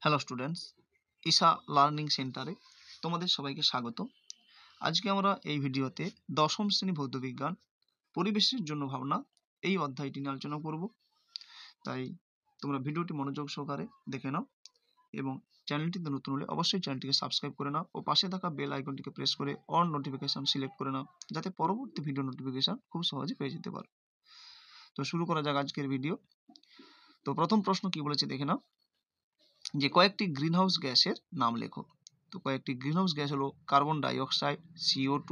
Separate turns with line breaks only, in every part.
Hello students, Isha learning সেন্টারে তোমাদের সবাইকে স্বাগত। আজকে আমরা এই ভিডিওতে দশম শ্রেণী ভৌতবিজ্ঞান পরিবেশের জন্য ভাবনা এই অধ্যায়টি নিয়ে আলোচনা করব। তাই তোমরা ভিডিওটি মনোযোগ সহকারে দেখে নাও এবং চ্যানেলটিতে নতুন হলে অবশ্যই চ্যানেলটিকে সাবস্ক্রাইব করে নাও ও পাশে থাকা বেল আইকনটিকে প্রেস করে অল নোটিফিকেশন সিলেক্ট করে নাও, যাতে পরবর্তী ভিডিও নোটিফিকেশন খুব সহজে পেয়ে যেতে পারো। তো শুরু করা যাক আজকের ভিডিও। তো প্রথম প্রশ্ন কি বলেছে দেখে নাও, যে কয়েকটি গ্রিনহাউস গ্যাসের নাম লেখো। তো কয়েকটি গ্রিনহাউস গ্যাস হলো carbon dioxide CO2,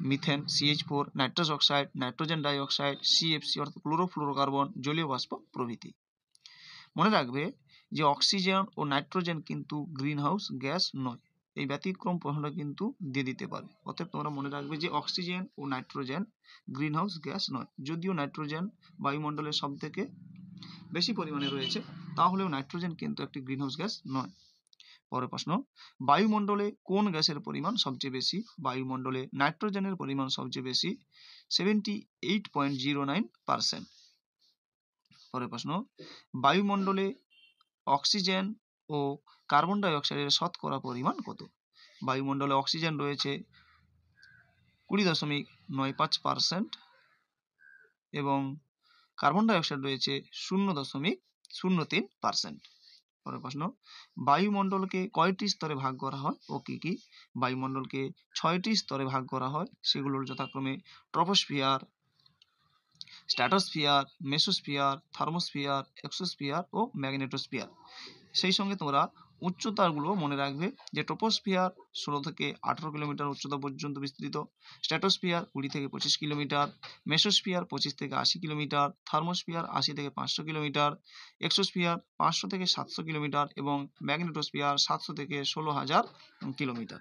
methane CH4, nitrous oxide, nitrogen dioxide CFC অর্থাৎ ক্লোরোফ্লোরোকার্বন, জলীয় বাষ্প প্রভৃতি। মনে রাখবে যে অক্সিজেন ও নাইট্রোজেন কিন্তু গ্রিনহাউস গ্যাস নয়। এই ব্যতিক্রম প্রশ্নটা কিন্তু দিয়ে দিতে পারে। অতএব তোমরা মনে রাখবে যে অক্সিজেন ও নাইট্রোজেন গ্রিনহাউস গ্যাস নয়। যদিও নাইট্রোজেন বায়ুমণ্ডলের সব থেকে বেশি পরিমাণে রয়েছে, তাহলেও নাইট্রোজেন কিন্তু একটি গ্রিনহাউস গ্যাস নয়। পরের প্রশ্ন, বায়ুমণ্ডলে কোন গ্যাসের পরিমাণ সবচেয়ে বেশি? বায়ুমণ্ডলে নাইট্রোজেনের পরিমাণ সবচেয়ে বেশি, 78.09%। পরের প্রশ্ন, বায়ুমণ্ডলে অক্সিজেন ও কার্বন ডাইঅক্সাইডের শতকরা পরিমাণ কত? বায়ুমণ্ডলে অক্সিজেন রয়েছে 20.95% এবং কার্বন ডাইঅক্সাইড রয়েছে 0.03%। পরের প্রশ্ন, বায়ুমণ্ডলকে কয়টি স্তরে ভাগ করা হয় ও কি কি? বায়ুমণ্ডলকে 6টি স্তরে ভাগ করা হয়। সেগুলো যথাক্রমে troposphere, stratosphere, mesosphere, thermosphere, exosphere ও ম্যাগনেটোস্ফিয়ার। সেই সঙ্গে তোমরা উচ্চতাগুলো মনে রাখবে যে ট্রপোস্ফিয়ার 16 থেকে 18 কিলোমিটার উচ্চতা পর্যন্ত বিস্তৃত, স্ট্র্যাটোস্ফিয়ার 20 থেকে 25 কিলোমিটার, মেসোস্ফিয়ার 25 থেকে 80 কিলোমিটার, থার্মোস্ফিয়ার 80 থেকে 500 কিলোমিটার, এক্সোস্ফিয়ার 500 থেকে 700 কিলোমিটার এবং ম্যাগনেটোস্ফিয়ার 700 থেকে 16,000 কিলোমিটার।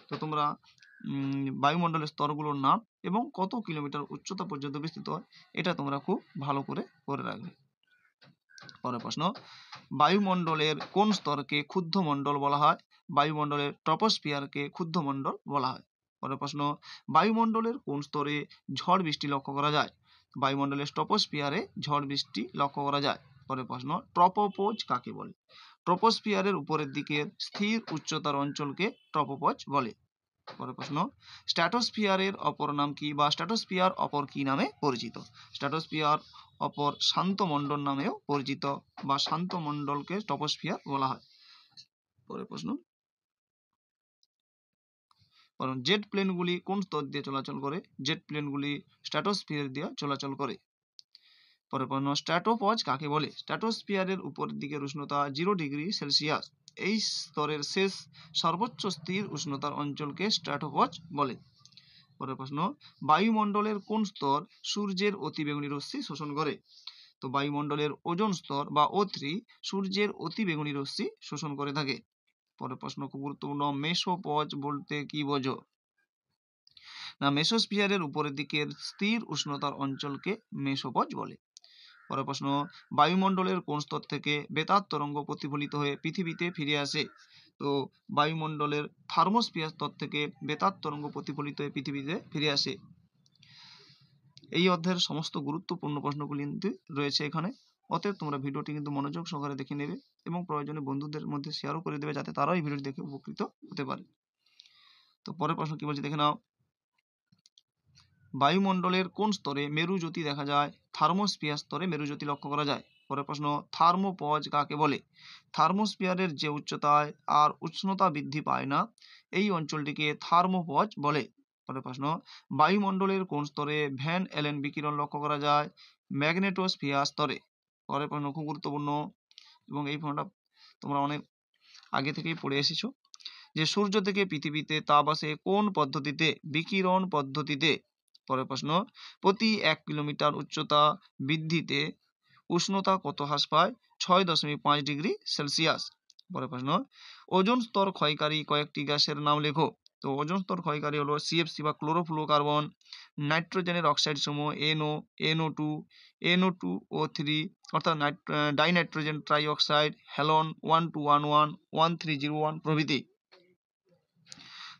তো তোমরা বায়ুমণ্ডলের স্তরগুলোর নাম এবং কত কিলোমিটার উচ্চতা পর্যন্ত বিস্তৃত হয় এটা তোমরা খুব ভালো করে রাখবে। পরের প্রশ্ন, বায়ুমণ্ডলের কোন স্তরকে ক্ষুদ্রমণ্ডল বলা হয়? বায়ুমণ্ডলের ট্রপোস্ফিয়ারকে ক্ষুদ্রমণ্ডল বলা হয়। পরের প্রশ্ন, বায়ুমণ্ডলের কোন স্তরে ঝড় বৃষ্টি লক্ষ্য করা যায়? বায়ুমণ্ডলের ট্রপোস্ফিয়ারে ঝড় বৃষ্টি লক্ষ্য করা যায়। পরের প্রশ্ন, ট্রপোপোজ কাকে বলে? ট্রপোস্ফিয়ারের উপরের দিকের স্থির উচ্চতার অঞ্চলকে ট্রপোপোজ বলে। পরের প্রশ্ন, স্ট্র্যাটোস্ফিয়ারের অপর নাম কি বা স্ট্র্যাটোস্ফিয়ার অপর কি নামে পরিচিত? স্ট্র্যাটোস্ফিয়ার অপর শান্ত মণ্ডল নামেও পরিচিত বা শান্ত মণ্ডলকে ট্রপোস্ফিয়ার বলা হয়। পরের প্রশ্ন, জেট প্লেনগুলি কোন স্তর দিয়ে চলাচল করে? জেট প্লেনগুলি স্ট্র্যাটোস্ফিয়ার দিয়ে চলাচল করে। পরের প্রশ্ন, স্ট্র্যাটোপজ কাকে বলে? স্ট্র্যাটোস্ফিয়ারের উপরের দিকের উষ্ণতা 0 ডিগ্রি সেলসিয়াস। এই স্তরের শেষ সর্বোচ্চ স্থির উষ্ণতার অঞ্চলকে স্ট্র্যাটোপজ বলে। পরের প্রশ্ন, বায়ুমণ্ডলের কোন স্তর সূর্যের অতিবেগুনি রশ্মি শোষণ করে? তো বায়ুমণ্ডলের ওজোন স্তর বা O3 সূর্যের অতিবেগুনি রশ্মি শোষণ করে থাকে। পরের প্রশ্ন খুব গুরুত্বপূর্ণ, মেসোপজ বলতে কি বোঝো? না, মেসোস্ফিয়ারের উপরের দিকের স্থির উষ্ণতার অঞ্চলকে মেসোপজ বলে। পরের প্রশ্ন, বায়ুমণ্ডলের কোন স্তর থেকে বেতার তরঙ্গ প্রতিফলিত হয়ে পৃথিবীতে ফিরে আসে? তো বায়ুমণ্ডলের থার্মোস্ফিয়ার স্তর থেকে বেতার তরঙ্গ প্রতিফলিত হয়ে পৃথিবীতে ফিরে আসে। এই অধ্যায়ের সমস্ত গুরুত্বপূর্ণ প্রশ্নগুলি কিন্তু রয়েছে এখানে। অতএব তোমরা ভিডিওটি কিন্তু মনোযোগ সহকারে দেখে নেবে এবং প্রয়োজনে বন্ধুদের মধ্যে শেয়ারও করে দেবে, যাতে তারাও এই ভিডিওটি দেখে উপকৃত হতে পারে। তো পরের প্রশ্ন কি বলছে দেখে নাও, বায়ুমণ্ডলের কোন স্তরে মেরুজ্যোতি দেখা যায়? থার্মোস্ফিয়ার স্তরে মেরুজ্যোতি লক্ষ্য করা যায়। পরের প্রশ্ন, থার্মোপজ কাকে বলে? থার্মোস্ফিয়ারের যে উচ্চতায় আর উষ্ণতা বৃদ্ধি পায় না, এই অঞ্চলটিকে থার্মোপজ বলে। পরের প্রশ্ন, বায়ুমণ্ডলের কোন স্তরে ভ্যান অ্যালেন বিকিরণ লক্ষ্য করা যায়? ম্যাগনেটোস্ফিয়ার স্তরে। পরের প্রশ্ন খুব গুরুত্বপূর্ণ এবং এই প্রশ্নটা তোমরা অনেক আগে থেকেই পড়ে এসেছো, যে সূর্য থেকে পৃথিবীতে তাপ আসে কোন পদ্ধতিতে? বিকিরণ পদ্ধতিতে। পরের প্রশ্ন, প্রতি 1 কিলোমিটার উচ্চতা বৃদ্ধিতে উষ্ণতা কত হ্রাস পায়? 6.5 ডিগ্রি সেলসিয়াস। পরের প্রশ্ন, ওজোন স্তর ক্ষয়কারী কয়েকটি গ্যাসের নাম লেখো। তো ওজোন স্তর ক্ষয়কারী হলো CFC বা ক্লোরোফ্লোরোকার্বন, নাইট্রোজেনের অক্সাইড সমূহ NO, NO2, NO2O3 অর্থাৎ ডাইনাইট্রোজেন ট্রাইঅক্সাইড, হ্যালন 1211, 1301 প্রভৃতি।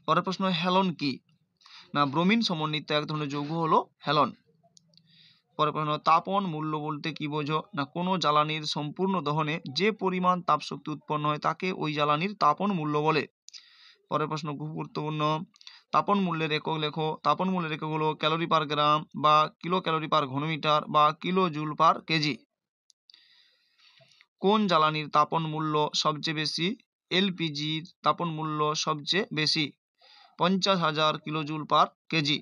পরের প্রশ্ন, হ্যালন কি? না, ব্রোমিন সমন্বিত এক ধরনের যৌগ হলো হ্যালন। পরের প্রশ্ন, তাপন মূল্য বলতে কি বোঝো? না কোনো জ্বালানির সম্পূর্ণ দহনে যে পরিমাণ তাপশক্তি উৎপন্ন হয় তাকে ওই জ্বালানির তাপন মূল্য বলে। পরের প্রশ্ন খুব গুরুত্বপূর্ণ, তাপন মূল্যের একক লেখো। তাপন মূল্যের একক হলো ক্যালোরি পার গ্রাম বা কিলো ক্যালোরি পার ঘনমিটার বা কিলো জুল পার কেজি। কোন জ্বালানির তাপন মূল্য সবচেয়ে বেশি? এলপিজির তাপন মূল্য সবচেয়ে বেশি, 50,000 কিলোজুল পার কেজি।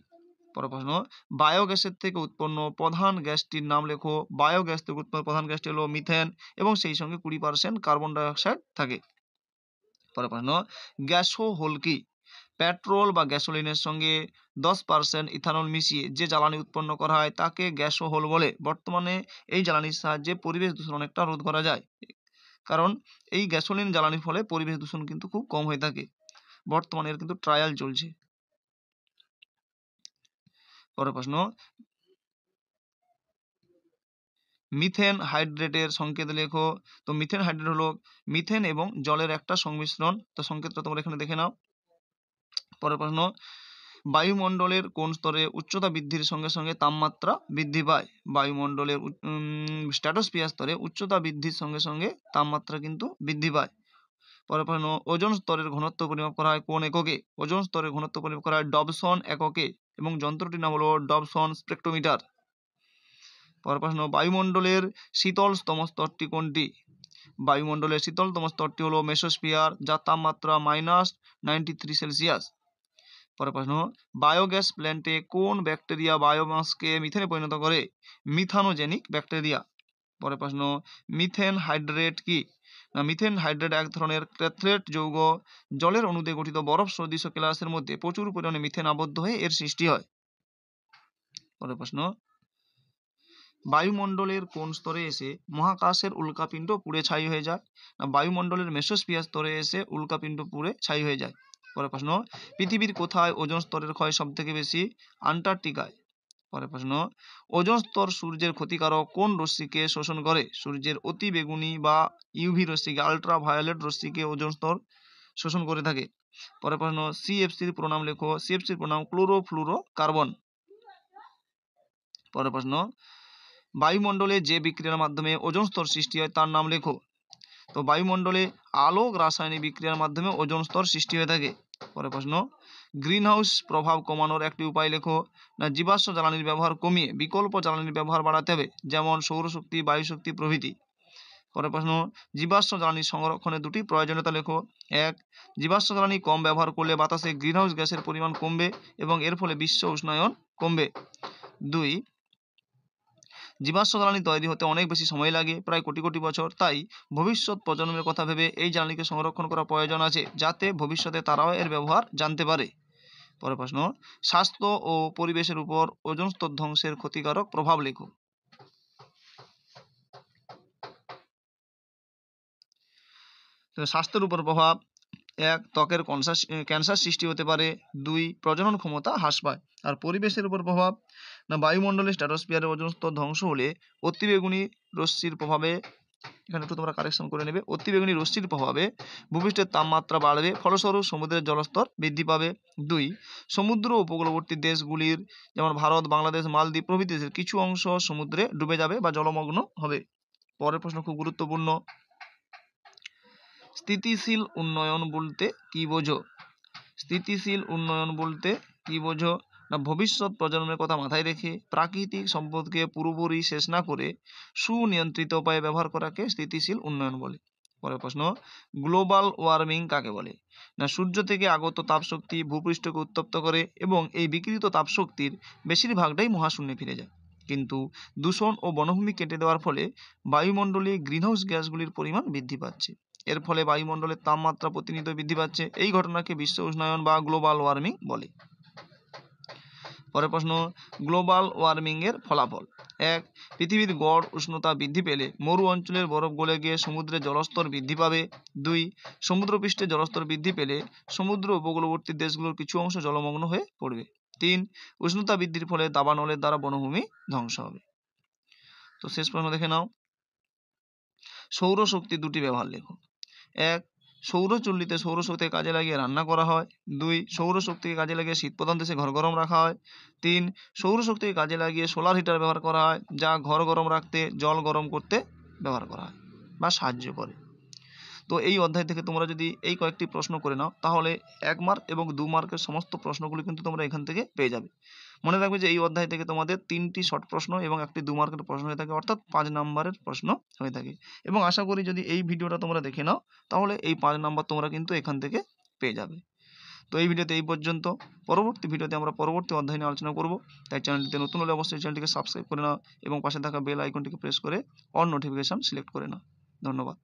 পরের প্রশ্ন, বায়োগ্যাসের থেকে উৎপন্ন প্রধান গ্যাসটির নাম লেখো। বায়োগ্যাস থেকে উৎপন্ন প্রধান গ্যাসটি হলো মিথেন এবং সেই সঙ্গে 20% কার্বন ডাইঅক্সাইড থাকে। পরের প্রশ্ন, গ্যাসোহোল কি? পেট্রোল বা গ্যাসোলিনের সঙ্গে 10% ইথানল মিশিয়ে যে জ্বালানি উৎপন্ন করা হয় তাকে গ্যাসোহোল বলে। বর্তমানে এই জ্বালানির সাহায্যে পরিবেশ দূষণ অনেকটা রোধ করা যায়, কারণ এই গ্যাসোলিন জ্বালানির ফলে পরিবেশ দূষণ কিন্তু খুব কম হয়ে থাকে। বর্তমানে এর কিন্তু ট্রায়াল চলছে। পরের প্রশ্ন, মিথেন হাইড্রেটের সংকেত লেখো। তো মিথেন হাইড্রেট হলো মিথেন এবং জলের একটা সংমিশ্রণ। তো সংকেতটা তোমরা এখানে দেখে নাও। পরের প্রশ্ন, বায়ুমণ্ডলের কোন স্তরে উচ্চতা বৃদ্ধির সঙ্গে সঙ্গে তাপমাত্রা বৃদ্ধি পায়? বায়ুমণ্ডলের স্ট্র্যাটোস্ফিয়ার স্তরে উচ্চতা বৃদ্ধির সঙ্গে সঙ্গে তাপমাত্রা কিন্তু বৃদ্ধি পায়। পরের প্রশ্ন, ওজোন স্তরের ঘনত্ব পরিমাপ করা হয় কোন এককে? ওজোন স্তরের ঘনত্ব পরিমাপ করা হয় ডবসন এককে এবং যন্ত্রটির নাম হলো ডবসন স্পেক্ট্রোমিটার। পরের প্রশ্ন, বায়ুমণ্ডলের শীতলতম স্তরটি কোনটি? বায়ুমণ্ডলের শীতলতম স্তরটি হলো মেসোস্ফিয়ার, যার তাপমাত্রা -93 সেলসিয়াস। পরের প্রশ্ন, বায়োগ্যাস প্ল্যান্টে কোন ব্যাকটেরিয়া বায়োমাসকে মিথেনে পরিণত করে? Methanogenic bacteria. পরের প্রশ্ন, মিথেন হাইড্রেট কি? না মিথেন হাইড্রেট এক ধরনের ক্যাথলেট যৌগ। জলের অণুতে গঠিত বরফ সদৃশ কেলাসের মধ্যে প্রচুর পরিমাণে মিথেন আবদ্ধ হয়ে এর সৃষ্টি হয়। পরের প্রশ্ন, বায়ুমণ্ডলের কোন স্তরে এসে মহাকাশের উল্কাপিণ্ড পুড়ে ছাই হয়ে যায়? বায়ুমণ্ডলের মেসোস্ফিয়ার স্তরে এসে উল্কাপিণ্ড পুড়ে ছাই হয়ে যায়। পরের প্রশ্ন, পৃথিবীর কোথায় ওজোন স্তরের ক্ষয় সব থেকে বেশি? আন্টার্কটিকায়। পরের প্রশ্ন, ওজোন স্তর সূর্যের ক্ষতিকারক কোন রশ্মিকে শোষণ করে? সূর্যের অতি বেগুনি বা ইউভি রশ্মিকে, আলট্রা ভায়োলেট রশ্মিকে ওজোন স্তর শোষণ করে থাকে। পরের প্রশ্ন, সিএফসির প্রণাম লেখো। সিএফসির প্রণাম ক্লোরোফ্লুরো কার্বন। পরের প্রশ্ন, বায়ুমণ্ডলে যে বিক্রিয়ার মাধ্যমে ওজোন স্তর সৃষ্টি হয় তার নাম লেখো। তো বায়ুমণ্ডলে আলোক রাসায়নিক বিক্রিয়ার মাধ্যমে ওজোন স্তর সৃষ্টি হয়ে থাকে। পরের প্রশ্ন, গ্রিনহাউস প্রভাব কমানোর একটি উপায় লেখো। না জীবাশ্ম জ্বালানির ব্যবহার কমিয়ে বিকল্প জ্বালানির ব্যবহার বাড়াতে হবে, যেমন সৌরশক্তি, বায়ুশক্তি প্রভৃতি। পরের প্রশ্ন, জীবাশ্ম জ্বালানি সংরক্ষণের দুটি প্রয়োজনীয়তা লেখো। 1. জীবাশ্ম জ্বালানি কম ব্যবহার করলে বাতাসে গ্রিনহাউস গ্যাসের পরিমাণ কমবে এবং এর ফলে বিশ্ব উষ্ণায়ন কমবে। 2. জীবাশ্ম জ্বালানি তৈরি হতে অনেক বেশি সময় লাগে, প্রায় কোটি কোটি বছর। তাই ভবিষ্যৎ প্রজন্মের কথা ভেবে এই জ্বালানিকে সংরক্ষণ করা প্রয়োজন আছে, যাতে ভবিষ্যতে তারাও এর ব্যবহার জানতে পারে। পরের প্রশ্ন, স্বাস্থ্য ও পরিবেশের উপর ওজোন স্তর ধ্বংসের ক্ষতিকারক প্রভাব লেখো। স্বাস্থ্যের উপর প্রভাব: 1. ত্বকের ক্যান্সার সৃষ্টি হতে পারে। 2. প্রজনন ক্ষমতা হ্রাস পায়। আর পরিবেশের উপর প্রভাব: না বায়ুমণ্ডলের স্ট্র্যাটোস্ফিয়ারের ওজোন স্তর ধ্বংস হলে অতিবেগুনি রশ্মির প্রভাবে, এখানে একটু তোমরা কারেকশন করে নেবে, অতিবেগুনি রশ্মির প্রভাবে ভূপৃষ্ঠের তাপমাত্রা বাড়বে, ফলস্বরূপ সমুদ্রের জলস্তর বৃদ্ধি পাবে। 2. সমুদ্র উপকূলবর্তী দেশগুলির যেমন ভারত, বাংলাদেশ, মালদ্বীপ প্রভৃতি দেশের কিছু অংশ সমুদ্রে ডুবে যাবে বা জলমগ্ন হবে। পরের প্রশ্ন খুব গুরুত্বপূর্ণ, স্থিতিশীল উন্নয়ন বলতে কি বোঝো? স্থিতিশীল উন্নয়ন বলতে কি বোঝো? না ভবিষ্যৎ প্রজন্মের কথা মাথায় রেখে প্রাকৃতিক সম্পদকে পুরোপুরি শেষ না করে সুনিয়ন্ত্রিত উপায়ে ব্যবহার করাকে স্থিতিশীল উন্নয়ন বলে। পরের প্রশ্ন, গ্লোবাল ওয়ার্মিং কাকে বলে? না সূর্য থেকে আগত তাপশক্তি ভূপৃষ্ঠকে উত্তপ্ত করে এবং এই বিকিরিত তাপশক্তির বেশিরভাগটাই মহাশূন্যে ফিরে যায়। কিন্তু দূষণ ও বনভূমি কেটে দেওয়ার ফলে বায়ুমণ্ডলে গ্রিনহাউস গ্যাসগুলির পরিমাণ বৃদ্ধি পাচ্ছে। এর ফলে বায়ুমণ্ডলের তাপমাত্রা প্রতিনিয়ত বৃদ্ধি পাচ্ছে। এই ঘটনাকে বিশ্ব উষ্ণায়ন বা গ্লোবাল ওয়ার্মিং বলে। পরের প্রশ্ন, গ্লোবাল ওয়ার্মিং এর ফলাফল: 1. পৃথিবীর গড় উষ্ণতা বৃদ্ধি পেলে মরু অঞ্চলের বরফ গলে গিয়ে সমুদ্রের জলস্তর বৃদ্ধি পাবে। 2. সমুদ্রপৃষ্ঠের জলস্তর বৃদ্ধি পেলে সমুদ্র উপকূলবর্তী দেশগুলোর কিছু অংশ জলমগ্ন হয়ে পড়বে। 3. উষ্ণতা বৃদ্ধির ফলে দাবানলের দ্বারা বনভূমি ধ্বংস হবে। তো শেষ প্রশ্ন দেখে নাও, সৌরশক্তি দুটি ব্যবহার লেখো। 1. সৌরচুল্লিতে সৌরশক্তিকে কাজে লাগিয়ে রান্না করা হয়। 2 সৌরশক্তিকে কাজে লাগিয়ে শীতপ্রধান দেশে ঘর গরম রাখা হয়। 3 সৌরশক্তিকে কাজে লাগিয়ে সোলার হিটার ব্যবহার করা হয়, যা ঘর গরম রাখতে, জল গরম করতে ব্যবহার করা হয় বা সাহায্য করে। তো এই অধ্যায় থেকে তোমরা যদি এই কয়েকটি প্রশ্ন করে নাও, তাহলে 1 মার্ক এবং 2 মার্কের সমস্ত প্রশ্নগুলি কিন্তু তোমরা এখান থেকে পেয়ে যাবে। মনে রাখবে যে এই অধ্যায় থেকে তোমাদের 3টি শর্ট প্রশ্ন এবং 1টি 2 মার্কের প্রশ্ন হয়ে থাকে, অর্থাৎ 5 নাম্বারের প্রশ্ন হয়ে থাকে। এবং আশা করি যদি এই ভিডিওটা তোমরা দেখে নাও, তাহলে এই 5 নাম্বার তোমরা কিন্তু এখান থেকে পেয়ে যাবে। তো এই ভিডিওতে এই পর্যন্ত। পরবর্তী ভিডিওতে আমরা পরবর্তী অধ্যায় নিয়ে আলোচনা করব। তাই চ্যানেলটিতে নতুন হলে অবশ্যই চ্যানেলটিকে সাবস্ক্রাইব করে নাও এবং পাশে থাকা বেল আইকনটিকে প্রেস করে অল নোটিফিকেশন সিলেক্ট করে নাও। ধন্যবাদ।